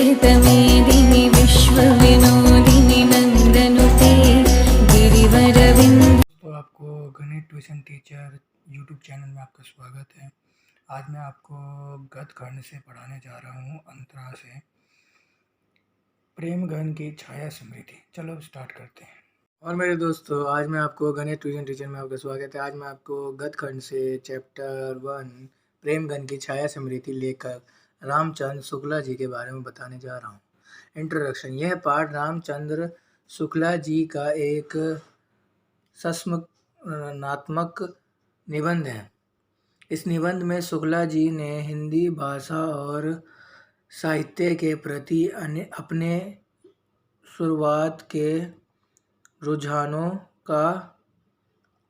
विश्वविश्रुतमेदिनि विश्वविनोदिनि नन्दनुते गिरिवरविन्द। तो आपको गणित ट्यूशन टीचर यूट्यूब चैनल में आपका स्वागत है। आज मैं आपको गद्य खंड से पढ़ाने जा रहा हूँ अंतरा से प्रेम घन की छाया स्मृति। चलो स्टार्ट करते हैं। और मेरे दोस्तों, आज मैं आपको गणित ट्यूशन टीचर में आपका स्वागत है। आज मैं आपको गद्य खंड से चैप्टर 1 प्रेम घन की छाया स्मृति लेखक रामचंद्र शुक्ला जी के बारे में बताने जा रहा हूँ। इंट्रोडक्शन। यह पाठ रामचंद्र शुक्ला जी का एक संस्मरणात्मक निबंध है। इस निबंध में शुक्ला जी ने हिंदी भाषा और साहित्य के प्रति अपने शुरुआत के रुझानों का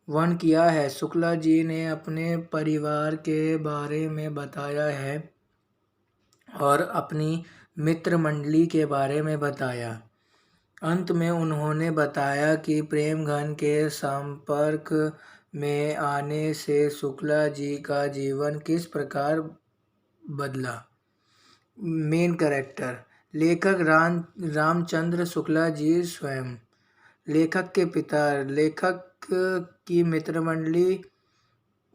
वर्णन किया है। शुक्ला जी ने अपने परिवार के बारे में बताया है और अपनी मित्र मंडली के बारे में बताया। अंत में उन्होंने बताया कि प्रेम घन के संपर्क में आने से शुक्ला जी का जीवन किस प्रकार बदला। Main character. लेखक रामचंद्र शुक्ला जी स्वयं। लेखक के पिता। लेखक की मित्रमंडली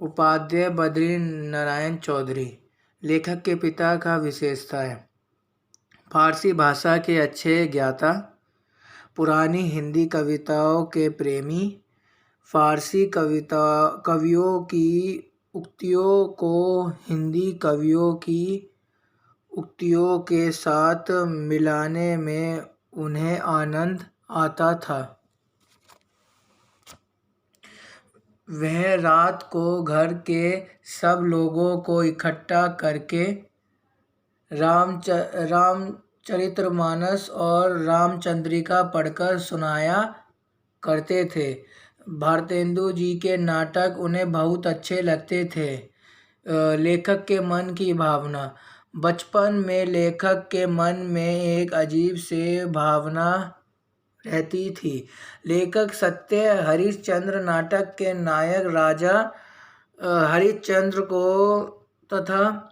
उपाध्याय बद्री नारायण चौधरी। लेखक के पिता का विशेषताएं। फारसी भाषा के अच्छे ज्ञाता, पुरानी हिंदी कविताओं के प्रेमी, फारसी कवियों की उक्तियों को हिंदी कवियों की उक्तियों के साथ मिलाने में उन्हें आनंद आता था। वह रात को घर के सब लोगों को इकट्ठा करके रामचरितमानस और रामचंद्रिका पढ़कर सुनाया करते थे। भारतेंदु जी के नाटक उन्हें बहुत अच्छे लगते थे। लेखक के मन की भावना। बचपन में लेखक के मन में एक अजीब से भावना रहती थी। लेखक सत्य हरिश्चंद्र नाटक के नायक राजा हरिश्चंद्र को तथा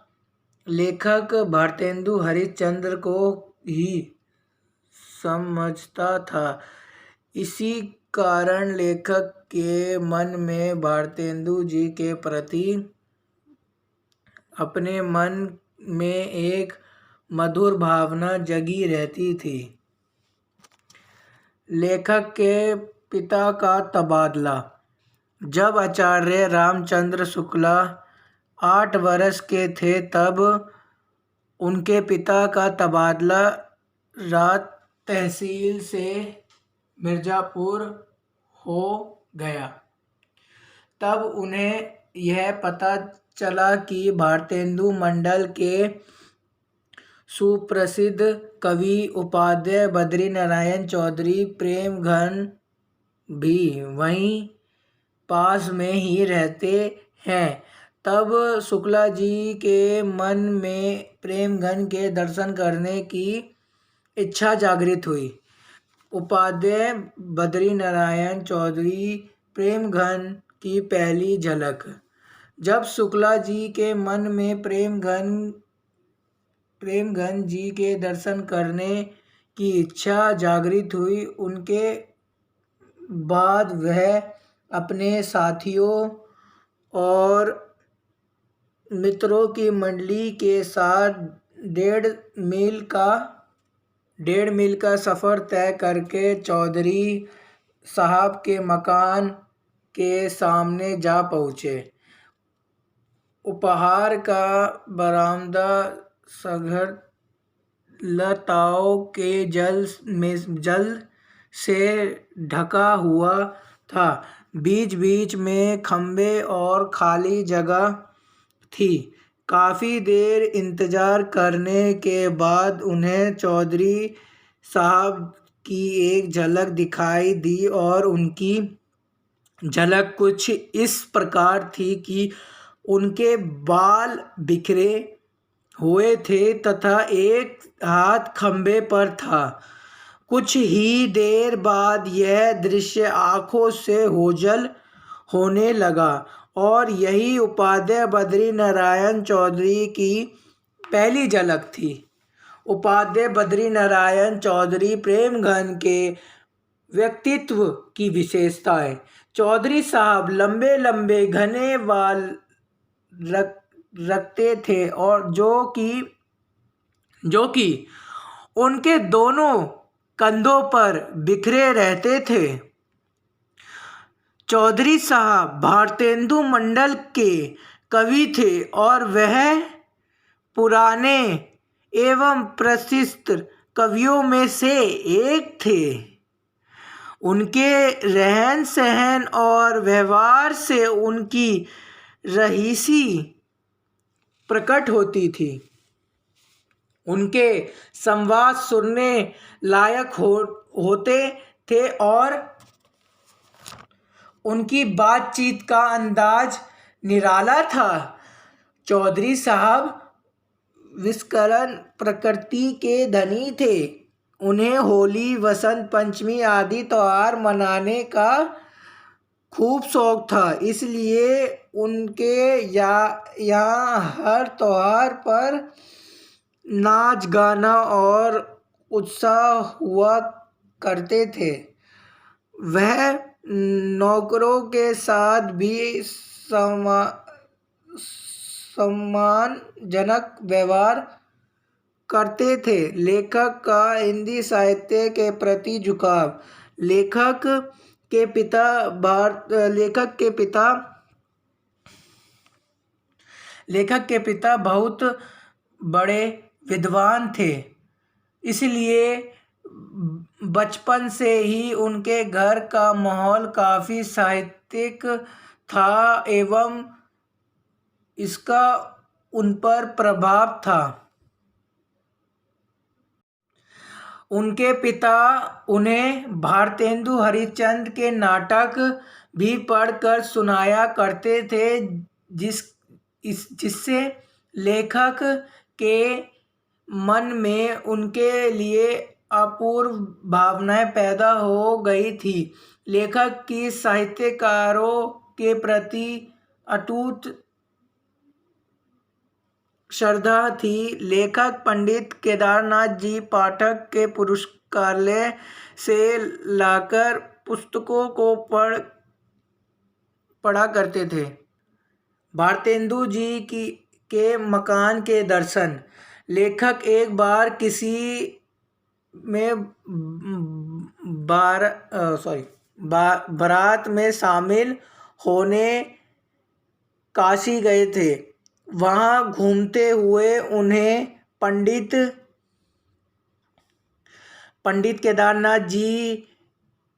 लेखक भारतेंदु हरिश्चंद्र को ही समझता था। इसी कारण लेखक के मन में भारतेंदु जी के प्रति अपने मन में एक मधुर भावना जगी रहती थी। लेखक के पिता का तबादला। जब आचार्य रामचंद्र शुक्ला 8 वर्ष के थे तब उनके पिता का तबादला रात तहसील से मिर्ज़ापुर हो गया। तब उन्हें यह पता चला कि भारतेंदु मंडल के सुप्रसिद्ध कवि उपाध्याय बद्री नारायण चौधरी प्रेम घन भी वहीं पास में ही रहते हैं। तब शुक्ला जी के मन में प्रेम घन के दर्शन करने की इच्छा जागृत हुई। उपाध्याय बद्री नारायण चौधरी प्रेम घन की पहली झलक। जब शुक्ला जी के मन में प्रेम घन जी के दर्शन करने की इच्छा जागृत हुई, उनके बाद वह अपने साथियों और मित्रों की मंडली के साथ 1.5 मील का सफ़र तय करके चौधरी साहब के मकान के सामने जा पहुँचे। उपहार का बरामदा सघन लताओं के जल से ढका हुआ था। बीच बीच में खंबे और खाली जगह थी। काफ़ी देर इंतज़ार करने के बाद उन्हें चौधरी साहब की एक झलक दिखाई दी और उनकी झलक कुछ इस प्रकार थी कि उनके बाल बिखरे हुए थे तथा एक हाथ खंबे पर था। कुछ ही देर बाद यह दृश्य आँखों से ओझल होने लगा और यही उपाध्याय बद्री नारायण चौधरी की पहली झलक थी। उपाध्याय बद्री नारायण चौधरी प्रेमघन के व्यक्तित्व की विशेषताएं। चौधरी साहब लंबे लंबे घने बाल रखते थे और जो कि उनके दोनों कंधों पर बिखरे रहते थे। चौधरी साहब भारतेंदु मंडल के कवि थे और वह पुराने एवं प्रसिद्ध कवियों में से एक थे। उनके रहन सहन और व्यवहार से उनकी रईसी प्रकट होती थी। उनके संवाद सुनने लायक होते थे और उनकी बातचीत का अंदाज निराला था। चौधरी साहब विलक्षण प्रकृति के धनी थे। उन्हें होली, वसंत पंचमी आदि त्योहार मनाने का खूब शौक था, इसलिए उनके यहाँ हर त्योहार पर नाच गाना और उत्सव हुआ करते थे। वह नौकरों के साथ भी सम्मानजनक व्यवहार करते थे। लेखक का हिंदी साहित्य के प्रति झुकाव। लेखक के पिता बहुत बड़े विद्वान थे, इसलिए बचपन से ही उनके घर का माहौल काफ़ी साहित्यिक था एवं इसका उन पर प्रभाव था। उनके पिता उन्हें भारतेंदु हरिश्चंद्र के नाटक भी पढ़कर सुनाया करते थे, जिससे लेखक के मन में उनके लिए अपूर्व भावनाएं पैदा हो गई थी। लेखक की साहित्यकारों के प्रति अटूट श्रद्धा थी। लेखक पंडित केदारनाथ जी पाठक के पुस्तकालय से लाकर पुस्तकों को पढ़ा करते थे। भारतेंदु जी के मकान के दर्शन। लेखक एक बार किसी में बारात में शामिल होने काशी गए थे। वहाँ घूमते हुए उन्हें पंडित केदारनाथ जी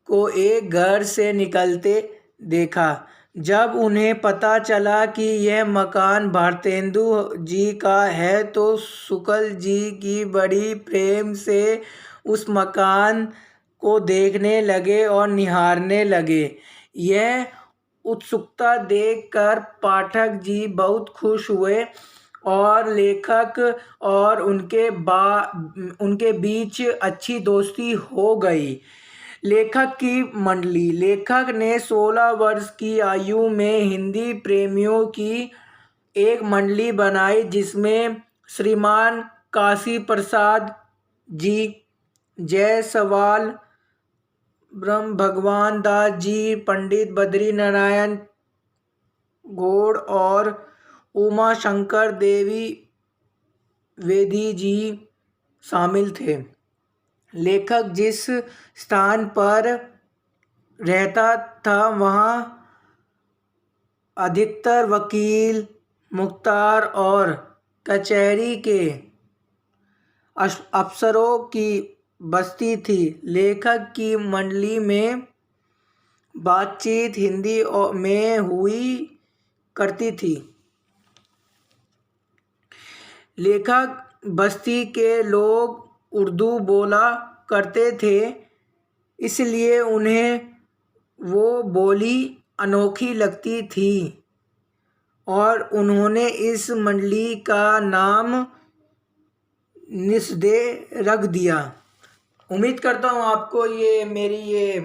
को एक घर से निकलते देखा। जब उन्हें पता चला कि यह मकान भारतेंदु जी का है तो शुक्ल जी की बड़ी प्रेम से उस मकान को देखने लगे और निहारने लगे। यह उत्सुकता देखकर पाठक जी बहुत खुश हुए और लेखक और उनके बीच अच्छी दोस्ती हो गई। लेखक की मंडली। लेखक ने 16 वर्ष की आयु में हिंदी प्रेमियों की एक मंडली बनाई, जिसमें श्रीमान काशी प्रसाद जी, जायसवाल, ब्रह्म भगवान दास जी, पंडित बद्री नारायण गौड़ और उमा शंकर द्विवेदी जी शामिल थे। लेखक जिस स्थान पर रहता था वहाँ अधिकतर वकील, मुख्तार और कचहरी के अफसरों की बस्ती थी। लेखक की मंडली में बातचीत हिंदी में हुई करती थी। लेखक बस्ती के लोग उर्दू बोला करते थे, इसलिए उन्हें वो बोली अनोखी लगती थी और उन्होंने इस मंडली का नाम निस्संदेह रख दिया। उम्मीद करता हूँ आपको मेरी ये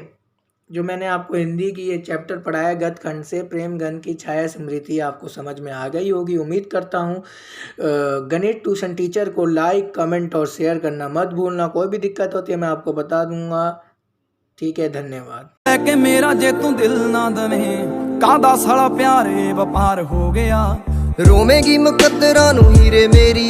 जो मैंने आपको हिंदी की ये चैप्टर पढ़ाया गत खंड से प्रेम घन की छाया स्मृति आपको समझ में आ गई होगी, उम्मीद करता हूँ। गणित ट्यूशन टीचर को लाइक कमेंट और शेयर करना मत भूलना। कोई भी दिक्कत होती है मैं आपको बता दूंगा। ठीक है, धन्यवाद। कि मेरा जे तू दिल ना दवे कादा साला प्यारे वपार हो गया, रोवेगी मुकद्दरां नूं हीरे मेरी